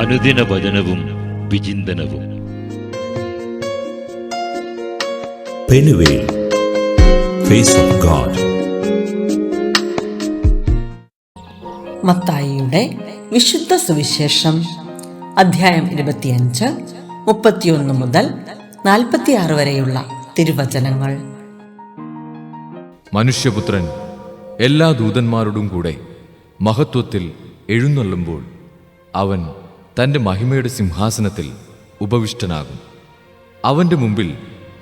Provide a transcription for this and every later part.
അനുദിന വചനവും വിചിന്തനവും. Penuel, face of God. മത്തായിയുടെ വിശുദ്ധ സുവിശേഷം അധ്യായം 25, 31 മുതൽ 46 വരെയുള്ള തിരുവചനങ്ങൾ. മനുഷ്യപുത്രൻ എല്ലാ ദൂതന്മാരോടും കൂടെ മഹത്വത്തിൽ എഴുന്നള്ളുമ്പോൾ അവൻ തൻ്റെ മഹിമയുടെ സിംഹാസനത്തിൽ ഉപവിഷ്ടനാകും. അവൻ്റെ മുമ്പിൽ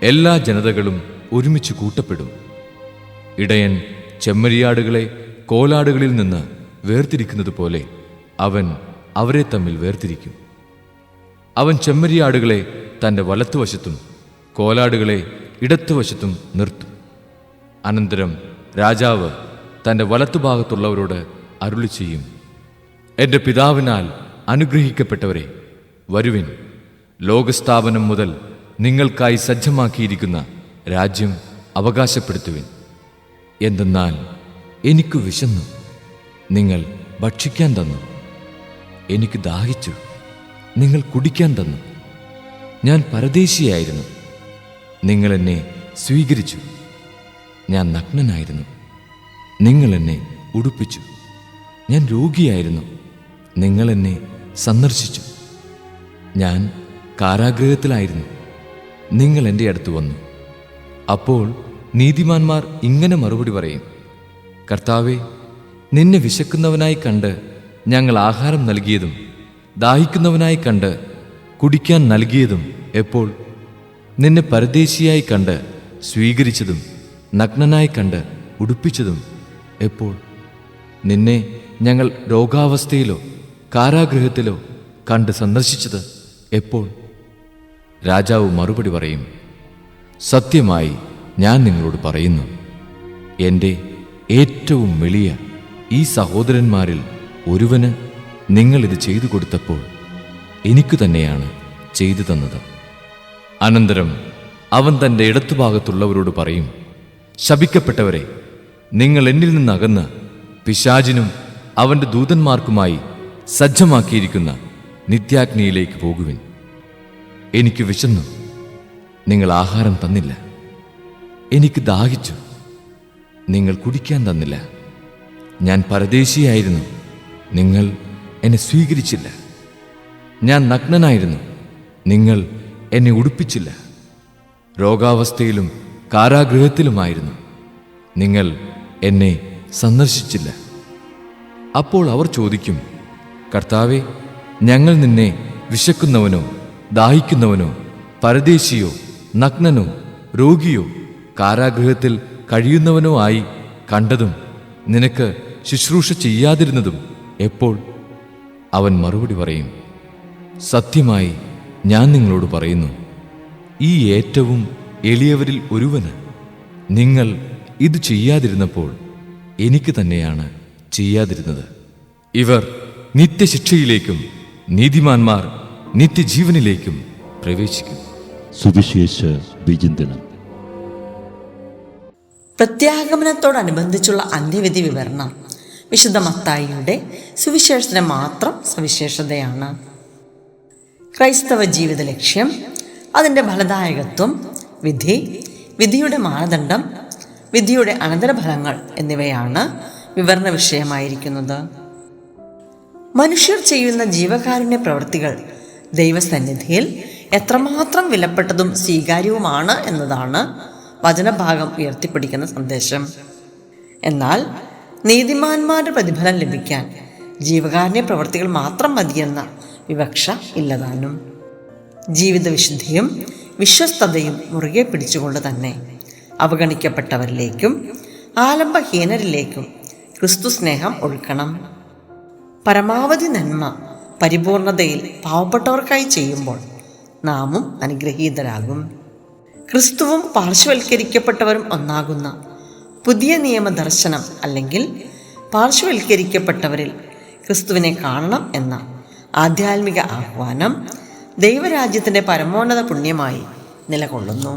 എല്ലാ ജനതകളും ഒരുമിച്ച് കൂട്ടപ്പെടും. ഇടയൻ ചെമ്മരിയാടുകളെ കോലാടുകളിൽ നിന്ന് വേർതിരിക്കുന്നത് പോലെ അവൻ അവരെ തമ്മിൽ വേർതിരിക്കും. അവൻ ചെമ്മരിയാടുകളെ തൻ്റെ വലത്തുവശത്തും കോലാടുകളെ ഇടത്തുവശത്തും നിർത്തും. അനന്തരം രാജാവ് തൻ്റെ വലത്തുഭാഗത്തുള്ളവരോട് അരുളി ചെയ്യും, എൻ്റെ പിതാവിനാൽ അനുഗ്രഹിക്കപ്പെട്ടവരെ, വരുവിൻ, ലോകസ്ഥാപനം മുതൽ നിങ്ങൾക്കായി സജ്ജമാക്കിയിരിക്കുന്ന രാജ്യം അവകാശപ്പെടുത്തുവിൻ. എന്തെന്നാൽ എനിക്ക് വിശന്നു, നിങ്ങൾ ഭക്ഷിക്കാൻ തന്നു. എനിക്ക് ദാഹിച്ചു, നിങ്ങൾ കുടിക്കാൻ തന്നു. ഞാൻ പരദേശിയായിരുന്നു, നിങ്ങൾ എന്നെ സ്വീകരിച്ചു. ഞാൻ നഗ്നനായിരുന്നു, നിങ്ങൾ എന്നെ ഉടുപ്പിച്ചു. ഞാൻ രോഗിയായിരുന്നു, നിങ്ങൾ എന്നെ സന്ദർശിച്ചു. ഞാൻ കാരാഗൃഹത്തിലായിരുന്നു, നിങ്ങൾ എൻ്റെ അടുത്ത് വന്നു. അപ്പോൾ നീതിമാന്മാർ ഇങ്ങനെ മറുപടി പറയും, കർത്താവേ, നിന്നെ വിശക്കുന്നവനായി കണ്ട് ഞങ്ങൾ ആഹാരം നൽകിയതും ദാഹിക്കുന്നവനായി കണ്ട് കുടിക്കാൻ നൽകിയതും എപ്പോൾ? നിന്നെ പരദേശിയായി കണ്ട് സ്വീകരിച്ചതും നഗ്നനായി കണ്ട് ഉടുപ്പിച്ചതും എപ്പോൾ? നിന്നെ ഞങ്ങൾ രോഗാവസ്ഥയിലോ കാരാഗൃഹത്തിലോ കണ്ട് സന്ദർശിച്ചത് എപ്പോൾ? രാജാവ് മറുപടി പറയും, സത്യമായി ഞാൻ നിങ്ങളോട് പറയുന്നു, എൻ്റെ ഏറ്റവും എളിയ ഈ സഹോദരന്മാരിൽ ഒരുവന് നിങ്ങളിത് ചെയ്തു കൊടുത്തപ്പോൾ എനിക്കു തന്നെയാണ് ചെയ്തു തന്നത്. അനന്തരം അവൻ തൻ്റെ ഇടത്തുഭാഗത്തുള്ളവരോട് പറയും, ശപിക്കപ്പെട്ടവരെ, നിങ്ങൾ എന്നിൽ നിന്നകന്ന് പിശാചിനും അവൻ്റെ ദൂതന്മാർക്കുമായി സജ്ജമാക്കിയിരിക്കുന്ന നിത്യാഗ്നിയിലേക്ക് പോകുവിൻ. എനിക്ക് വിശന്നു, നിങ്ങൾ ആഹാരം തന്നില്ല. എനിക്ക് ദാഹിച്ചു, നിങ്ങൾ കുടിക്കാൻ തന്നില്ല. ഞാൻ പരദേശിയായിരുന്നു, നിങ്ങൾ എന്നെ സ്വീകരിച്ചില്ല. ഞാൻ നഗ്നനായിരുന്നു, നിങ്ങൾ എന്നെ ഉടുപ്പിച്ചില്ല. രോഗാവസ്ഥയിലും കാരാഗൃഹത്തിലുമായിരുന്നു, നിങ്ങൾ എന്നെ സന്ദർശിച്ചില്ല. അപ്പോൾ അവർ ചോദിക്കും, കർത്താവേ, ഞങ്ങൾ നിന്നെ വിശക്കുന്നവനോ ദാഹിക്കുന്നവനോ പരദേശിയോ നഗ്നനോ രോഗിയോ കാരാഗൃഹത്തിൽ കഴിയുന്നവനോ ആയി കണ്ടതും നിനക്ക് ശുശ്രൂഷ ചെയ്യാതിരുന്നതും എപ്പോൾ? അവൻ മറുപടി പറയും, സത്യമായി ഞാൻ നിങ്ങളോട് പറയുന്നു, ഈ ഏറ്റവും എളിയവരിൽ ഒരുവന് നിങ്ങൾ ഇത് ചെയ്യാതിരുന്നപ്പോൾ എനിക്ക് തന്നെയാണ് ചെയ്യാതിരുന്നത്. ഇവർ നിത്യശിക്ഷയിലേക്കും നീതിമാന്മാർ നിത്യജീവനിലേക്കും പ്രവേശിക്കും. സുവിശേഷ വിചിന്തനം. പ്രത്യാഗമനത്തോടനുബന്ധിച്ചുള്ള അന്ത്യവിധി വിവരണം വിശുദ്ധ മത്തായിയുടെ സുവിശേഷത്തിന് മാത്രം സവിശേഷതയാണ്. ക്രൈസ്തവ ജീവിത ലക്ഷ്യം, അതിൻ്റെ ഫലദായകത്വം, വിധിയുടെ മാനദണ്ഡം, വിധിയുടെ അനന്തരഫലങ്ങൾ എന്നിവയാണ് വിവരണ വിഷയമായിരിക്കുന്നത്. മനുഷ്യർ ചെയ്യുന്ന ജീവകാരുണ്യ പ്രവൃത്തികൾ ദൈവസന്നിധിയിൽ എത്രമാത്രം വിലപ്പെട്ടതും സ്വീകാര്യവുമാണ് എന്നതാണ് വചനഭാഗം ഉയർത്തിപ്പിടിക്കുന്ന സന്ദേശം. എന്നാൽ നീതിമാന്മാരുടെ പ്രതിഫലം ലഭിക്കാൻ ജീവകാരുണ്യ പ്രവൃത്തികൾ മാത്രം മതിയെന്ന വിവക്ഷ ഇല്ലതാനും. ജീവിത വിശുദ്ധിയും വിശ്വസ്തതയും മുറുകെ പിടിച്ചുകൊണ്ട് തന്നെ അവഗണിക്കപ്പെട്ടവരിലേക്കും ആലംബഹീനരിലേക്കും ക്രിസ്തു സ്നേഹം ഒഴുക്കണം. പരമാവധി നന്മ പരിപൂർണതയിൽ പാവപ്പെട്ടവർക്കായി ചെയ്യുമ്പോൾ നാമും അനുഗ്രഹീതരാകും. ക്രിസ്തുവും പാർശ്വവൽക്കരിക്കപ്പെട്ടവരും ഒന്നാകുന്ന പുതിയ നിയമ ദർശനം അല്ലെങ്കിൽ പാർശ്വവൽക്കരിക്കപ്പെട്ടവരിൽ ക്രിസ്തുവിനെ കാണണം എന്ന ആധ്യാത്മിക ആഹ്വാനം ദൈവരാജ്യത്തിൻ്റെ പരമോന്നത പുണ്യമായി നിലകൊള്ളുന്നു.